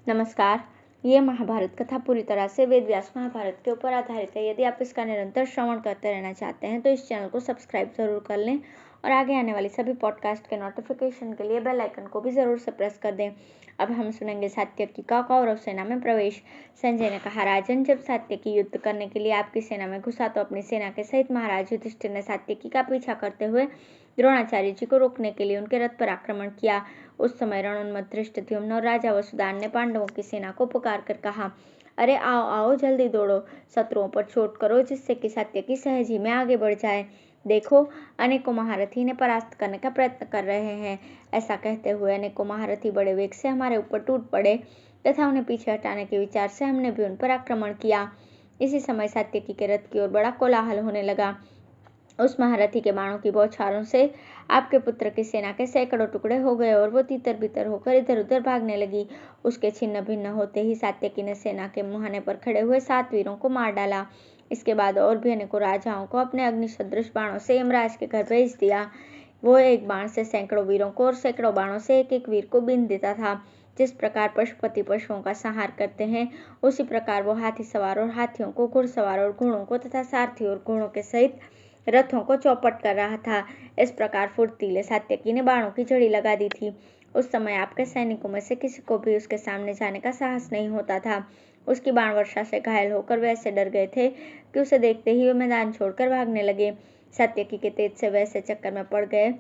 नमस्कार। ये महाभारत कथा पूरी तरह से वेद व्यास महाभारत के ऊपर आधारित है। यदि आप इसका निरंतर श्रवण करते रहना चाहते हैं तो इस चैनल को सब्सक्राइब जरूर कर लें और आगे आने वाली सभी पॉडकास्ट के नोटिफिकेशन के लिए बेल आइकन को भी जरूर से प्रेस कर दें। अब हम सुनेंगे सात्यकी का कौरव सेना में प्रवेश। संजय ने कहा, राजन, जब सात्यकी युद्ध करने के लिए आपकी सेना में घुसा तो अपनी सेना के सहित महाराज युधिष्ठिर ने सात्यकी का पीछा करते हुए द्रोणाचार्य जी को रोकने के लिए उनके रथ पर आक्रमण किया। उस समय रणोन्मत्त धृष्टद्युम्न और राजा वसुदान ने पांडवों की सेना को पुकार कर कहा, अरे आओ आओ, जल्दी दौड़ो, शत्रुओं पर चोट करो जिससे कि सात्यकी सहज ही में आगे बढ़ जाए। देखो, अनेकों महारथी ने परास्त करने का प्रयत्न कर रहे हैं। ऐसा कहते हुए अनेकों महारथी बड़े वेग से हमारे ऊपर टूट पड़े तथा उन्हें पीछे हटाने के विचार से हमने भी उन पर आक्रमण किया। इसी समय सात्यकी के रथ की ओर बड़ा कोलाहल होने लगा। उस महारथी के बाणों की बौछारों से आपके पुत्र की सेना के सैकड़ों टुकड़े हो गए और वो तितर बितर होकर इधर उधर भागने लगी। उसके छिन्न भिन्न होते ही सात्यकी ने सेना के मुहाने पर खड़े हुए 7 वीरों को मार डाला। इसके बाद और भी अनेकों राजाओं को अपने अग्नि सदृश बाणों से यमराज के घर भेज दिया। वो एक बाण से सैकड़ों वीरों को और सैकड़ों बाणों से एक एक वीर को बींध देता था। जिस प्रकार पशुपति पशुओं का संहार करते हैं, उसी प्रकार वो हाथी सवार और हाथियों को, घुड़सवार और घोड़ों को तथा सारथी और घोड़ों के सहित रथों को चौपट कर रहा था। इस प्रकार फुर्तीले सात्यकी ने बाणों की झड़ी लगा दी थी। उस समय आपके सैनिकों में से किसी को भी उसके सामने जाने का साहस नहीं होता था। उसकी बाण वर्षा से घायल होकर वे ऐसे डर गए थे कि उसे देखते ही वे मैदान छोड़कर भागने लगे। सात्यकी के तेज से वैसे चक्कर में पड़ गए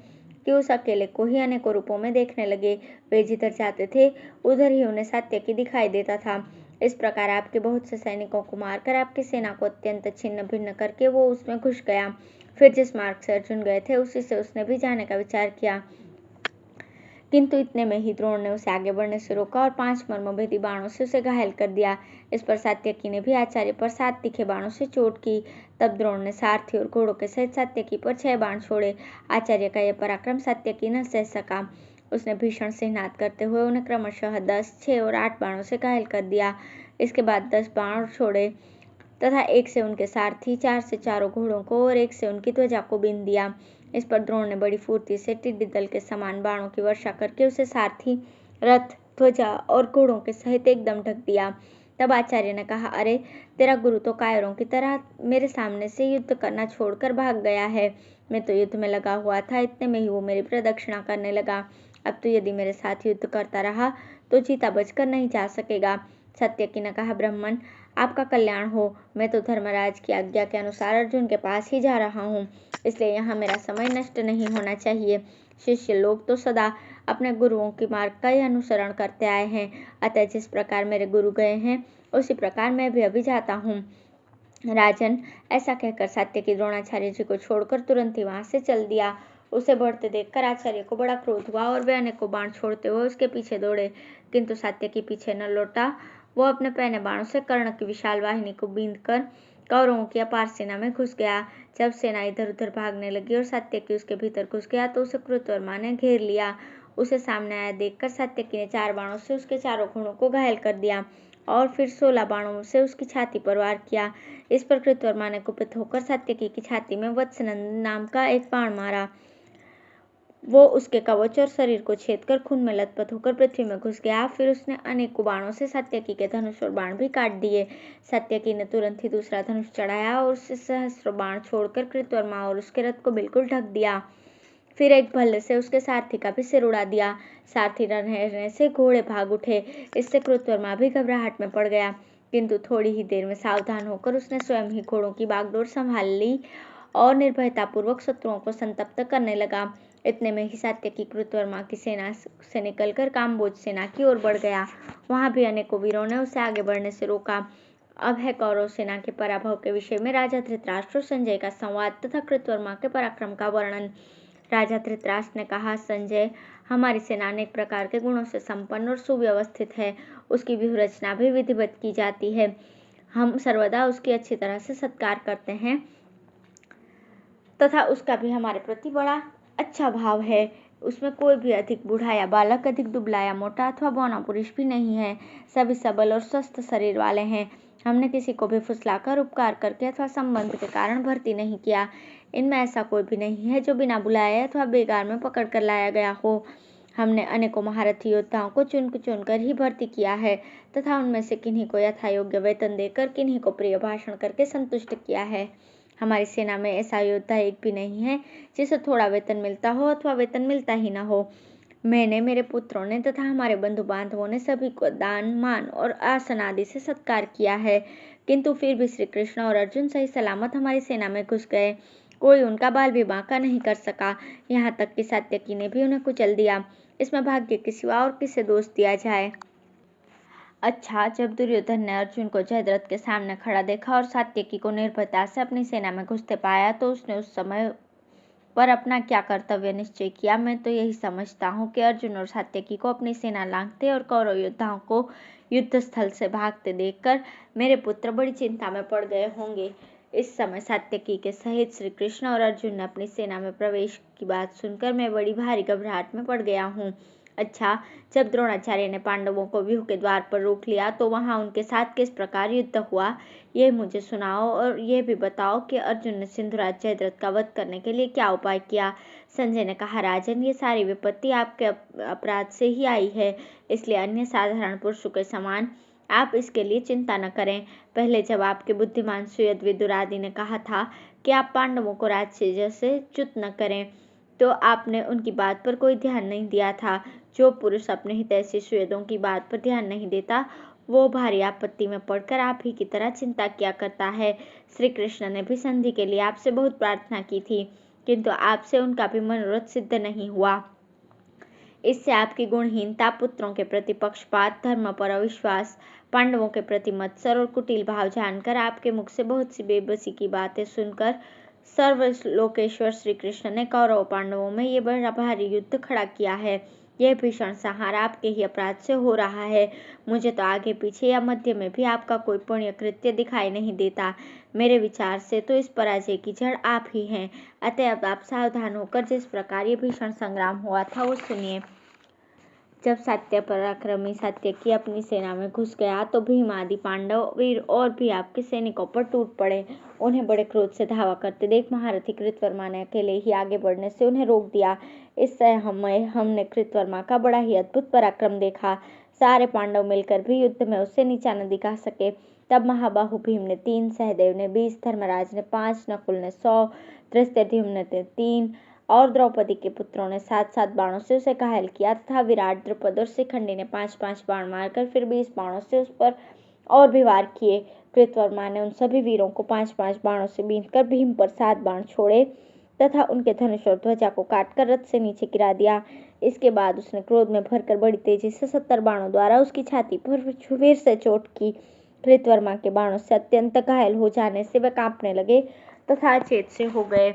कि उस अकेले को ही अनेकों रूपों में देखने लगे। वे जिधर जाते थे उधर ही उन्हें सात्यकी दिखाई देता था। इस प्रकार आपके बहुत से सैनिकों को मारकर आपकी सेना को अत्यंत छिन्न भिन्न करके वो उसमें घुस गया। फिर जिस मार्ग से अर्जुन गए थे उसी से उसने भी जाने का विचार किया, किंतु इतने में ही द्रोण ने उसे आगे बढ़ने से रोका और 5 मर्मभेदी बाणों से उसे घायल कर दिया। इस पर सात्यकी ने भी आचार्य पर 7 तीखे बाणों से चोट की। तब द्रोण ने सारथी और घोड़ों के सहित सात्यकी पर 6 बाण छोड़े। आचार्य का यह पराक्रम सात्यकी न सह सका। उसने भीषण सिंहनाद करते हुए उन्हें क्रमशः 10, 6 और 8 बाणों से घायल कर दिया। इसके बाद 10 बाण छोड़े तथा एक से उनके सारथी, 4 से चारों घोड़ों को और एक से उनकी ध्वजा को बींध दिया। इस पर द्रोण ने बड़ी फुर्ती से टिड्डी दल के समान बाणों की वर्षा करके उसे सारथी, रथ, ध्वजा और घोड़ों के सहित एकदम ढक दिया। तब आचार्य ने कहा, अरे, तेरा गुरु तो कायरों की तरह मेरे सामने से युद्ध करना छोड़कर भाग गया है। मैं तो युद्ध में लगा हुआ था, इतने में ही वो मेरी प्रदक्षिणा करने लगा। अब तो यदि मेरे साथ युद्ध करता रहा तो जीता बचकर नहीं जा सकेगा। सात्यकी ने कहा, ब्राह्मण, आपका कल्याण हो। मैं तो धर्मराज की आज्ञा के अनुसार अर्जुन के पास ही जा रहा हूँ, इसलिए यहाँ मेरा समय नष्ट नहीं होना चाहिए। शिष्य लोग तो सदा अपने गुरुओं की मार्ग का ही अनुसरण करते आए हैं, अतः जिस प्रकार मेरे गुरु गए हैं उसी प्रकार मैं भी अभी जाता हूँ। राजन, ऐसा कहकर सात्यकी द्रोणाचार्य जी को छोड़कर तुरंत ही वहां से चल दिया। उसे बढ़ते देखकर आचार्य को बड़ा क्रोध हुआ और वे अनेकों बाण छोड़ते हुए उसके पीछे दौड़े, किंतु सात्यकी पीछे न लौटा। वो अपने पहने बाणों से कर्ण की विशाल वाहिनी को बींधकर कौरवों की अपार सेना में घुस गया। जब सेना इधर उधर भागने लगी और सात्यकी उसके भीतर घुस गया तो उसे कृतवर्मा ने घेर लिया। उसे सामने आया देखकर सात्यकी ने 4 बाणों से उसके चारों घोड़ों को घायल कर दिया और फिर 16 बाणों से उसकी छाती पर वार किया। इस पर कृतवर्मा ने कुपित होकर सात्यकी की छाती में वत्सनंद नाम का एक बाण मारा। वो उसके कवच और शरीर को छेदकर खून में लथपथ होकर पृथ्वी में घुस गया। फिर उसने अनेकों बाणों से सात्यकी के धनुष और बाण भी काट दिए। सात्यकी ने तुरंत ही दूसरा धनुष चढ़ाया और उससे सहस्रों बाण छोड़कर कृतवर्मा और उसके रथ को बिल्कुल ढक दिया। फिर एक भल्ले से उसके सारथी का भी सिर उड़ा दिया। सारथी न रहने से घोड़े भाग उठे। इससे कृतवर्मा भी घबराहट में पड़ गया, किंतु थोड़ी ही देर में सावधान होकर उसने स्वयं ही घोड़ों की बागडोर संभाल ली और निर्भयतापूर्वक शत्रुओं को संतप्त करने लगा। इतने में ही सात्यकी कृतवर्मा की सेना से निकलकर काम्बोज सेना की ओर बढ़ गया। वहां भी अनेकों वीरों ने उसे आगे बढ़ने से रोका। अब है कौरव सेना के पराभव के विषय में राजा धृतराष्ट्र और संजय का संवाद तथा कृतवर्मा के पराक्रम का वर्णन। राजा धृतराष्ट्र ने कहा, संजय, हमारी सेना अनेक प्रकार के गुणों से संपन्न और सुव्यवस्थित है। उसकी व्यूहरचना भी विधिवत की जाती है। हम सर्वदा उसकी अच्छी तरह से सत्कार करते हैं तथा उसका भी हमारे प्रति बड़ा अच्छा भाव है। उसमें कोई भी अधिक बूढ़ा या बालक, अधिक दुबला या मोटा अथवा बौना पुरुष भी नहीं है। सभी सबल और स्वस्थ शरीर वाले हैं। हमने किसी को भी फुसलाकर, उपकार करके अथवा संबंध के कारण भर्ती नहीं किया। इनमें ऐसा कोई भी नहीं है जो बिना बुलाए अथवा बेगार में पकड़ कर लाया गया हो। हमने अनेकों महारथी योद्धाओं को चुनकर ही भर्ती किया है तथा उनमें से किन्हीं को यथायोग्य वेतन देकर, किन्हीं को प्रिय भाषण करके संतुष्ट किया है। हमारी सेना में ऐसा योद्धा एक भी नहीं है जिसे थोड़ा वेतन मिलता हो अथवा वेतन मिलता ही न हो। मैंने, मेरे पुत्रों ने तथा हमारे बंधु बांधवों ने सभी को दान, मान और आसन आदि से सत्कार किया है, किंतु फिर भी श्री कृष्ण और अर्जुन सही सलामत हमारी सेना में घुस गए। कोई उनका बाल भी बांका नहीं कर सका, यहाँ तक कि सात्यकी ने भी उन्हें कुचल दिया। इसमें भाग्य के सिवा और किसे दोष दिया जाए। अच्छा, जब दुर्योधन ने अर्जुन को जयद्रथ के सामने खड़ा देखा और सात्यकी को निर्भयता से अपनी सेना में घुसते पाया तो उसने उस समय पर अपना क्या कर्तव्य निश्चय किया। मैं तो यही समझता हूँ कि अर्जुन और सात्यकी को अपनी सेना लांघते और कौरव योद्धाओं को युद्ध स्थल से भागते देखकर मेरे पुत्र बड़ी चिंता में पड़ गए होंगे। इस समय सात्यकी के सहित श्री कृष्ण और अर्जुन ने अपनी सेना में प्रवेश की बात सुनकर मैं बड़ी भारी घबराहट में पड़ गया हूँ। अच्छा, जब द्रोणाचार्य ने पांडवों को व्यूह के द्वार पर रोक लिया तो वहां उनके साथ किस प्रकार युद्ध हुआ, यह मुझे सुनाओ और यह भी बताओ कि अर्जुन ने सिंधुराज जयद्रथ का वध करने के लिए क्या उपाय किया। संजय ने कहा, राजन, ये सारी विपत्ति आपके अपराध से ही आई है, इसलिए अन्य साधारण पुरुषों के समान आप इसके लिए चिंता न करें। पहले जब आपके बुद्धिमान सुयद, विदुर आदि ने कहा था कि आप पांडवों को राजसेज से च्युत न करें, तो आपने उनकी बात पर कोई ध्यान नहीं दिया था। जो पुरुष अपने हितैषी सुयदों की बात पर ध्यान नहीं देता, वो भारी आपत्ति में पड़कर आप ही की तरह चिंता किया करता है। श्री कृष्ण ने भी संधि के लिए आपसे बहुत प्रार्थना की थी, किंतु आपसे उनका भी मनोरथ सिद्ध नहीं हुआ। इससे आपकी गुणहीनता, पुत्रों के प्रति पक्षपात, धर्म पर अविश्वास, पांडवों के प्रति मत्सर और कुटिल भाव जानकर आपके मुख से बहुत सी बेबसी की बातें सुनकर सर्वलोकेश्वर श्री कृष्ण ने कौरव पांडवों में ये बड़ा भारी युद्ध खड़ा किया है। यह भीषण संहार आपके ही अपराध से हो रहा है। मुझे तो आगे पीछे या मध्य में भी आपका कोई पुण्य कृत्य दिखाई नहीं देता। मेरे विचार से तो इस पराजय की जड़ आप ही हैं। अतएव आप सावधान होकर जिस प्रकार ये भीषण संग्राम हुआ था वो सुनिए। जब सत्य पराक्रमी सात्यकी अपनी सेना में घुस गया तो भीम आदि पांडव, वीर और भी आपके सैनिकों पर टूट पड़े। उन्हें बड़े क्रोध से धावा करते देख महारथी कृतवर्मा ने अकेले ही आगे बढ़ने से उन्हें रोक दिया। इससे हमने कृतवर्मा का बड़ा ही अद्भुत पराक्रम देखा। सारे पांडव मिलकर भी युद्ध में उससे नीचा न दिखा सके। तब महाबाहु भीम ने 3, सहदेव ने 20, धर्मराज ने 5, नकुल ने 100, धृष्टद्युम्न ने 3 और द्रौपदी के पुत्रों ने 7-7 बाणों से उसे घायल किया तथा विराट, द्रुपद और शिखंडी ने 5-5 बाण मारकर फिर 20 बाणों से उस पर और भी वार किए। कृतवर्मा ने उन सभी वीरों को 5-5 बाणों से बींधकर भीम पर 7 बाण छोड़े तथा उनके धनुष और ध्वजा को काटकर रथ से नीचे गिरा दिया। इसके बाद उसने क्रोध में भरकर बड़ी तेजी से 70 बाणों द्वारा उसकी छाती पर फिर से चोट की। कृतवर्मा के बाणों से अत्यंत घायल हो जाने से वे कांपने लगे तथा अचेत से हो गए।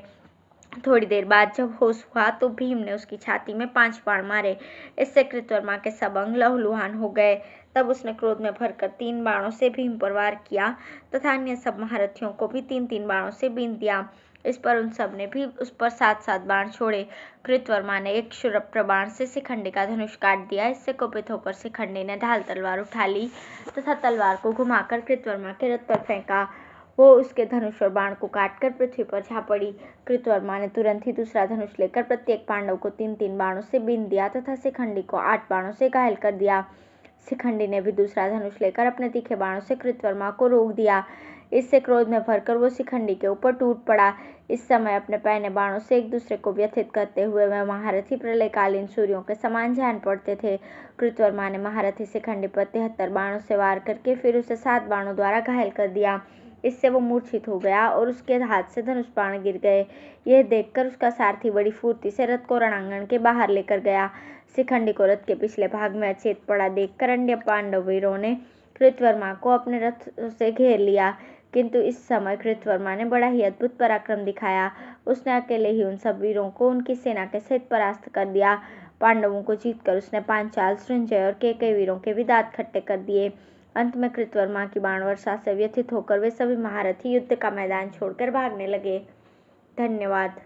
थोड़ी देर बाद जब होश हुआ तो भीम ने उसकी छाती में 5 बाण मारे। इससे कृतवर्मा के सब अंग लहूलुहान हो गए। तब उसने क्रोध में भरकर 3 बाणों से भीम पर वार किया तथा अन्य सब महारथियों को भी 3-3 बाणों से बींध दिया। इस पर उन सब ने भी उस पर 7-7 बाण छोड़े। कृतवर्मा ने एक क्षुरप्र बाण से शिखंडी का धनुष काट दिया। इससे कुपित होकर शिखंडी ने ढाल तलवार उठा ली तथा तलवार को घुमाकर कृतवर्मा के रथ पर फेंका। वो उसके धनुष और बाण को काटकर पृथ्वी पर जा पड़ी। कृतवर्मा ने तुरंत ही दूसरा धनुष लेकर प्रत्येक पांडव को 3-3 बाणों से बींध दिया तथा शिखंडी को 8 बाणों से घायल कर दिया। शिखंडी ने भी दूसरा धनुष लेकर अपने तीखे बाणों से कृतवर्मा को रोक दिया। इससे क्रोध में भरकर वो शिखंडी के ऊपर टूट पड़ा। इस समय अपने पैने बाणों से एक दूसरे को व्यथित करते हुए वह महारथी प्रलयकालीन सूर्यों के समान जान पड़ते थे। कृतवर्मा ने महारथी शिखंडी पर 73 बाणों से वार करके फिर उसे 7 बाणों द्वारा घायल कर दिया। इससे वो मूर्छित हो गया और उसके हाथ से धनुष बाण गिर गए। यह देखकर उसका सारथी बड़ी फुर्ती से रथ को रणांगण के बाहर लेकर गया। शिखंडी को रथ के पिछले भाग में अचेत पड़ा देखकर अन्य पांडव वीरों ने कृतवर्मा को अपने रथ से घेर लिया, किंतु इस समय कृतवर्मा ने बड़ा ही अद्भुत पराक्रम दिखाया। उसने अकेले ही उन सब वीरों को उनकी सेना के सहित परास्त कर दिया। पांडवों को जीतकर उसने पांचाल, सृंजय और केकई वीरों के भी दांत खट्टे कर दिए। अंत में कृतवर्मा की बाण वर्षा से व्यथित होकर वे सभी महारथी युद्ध का मैदान छोड़कर भागने लगे। धन्यवाद।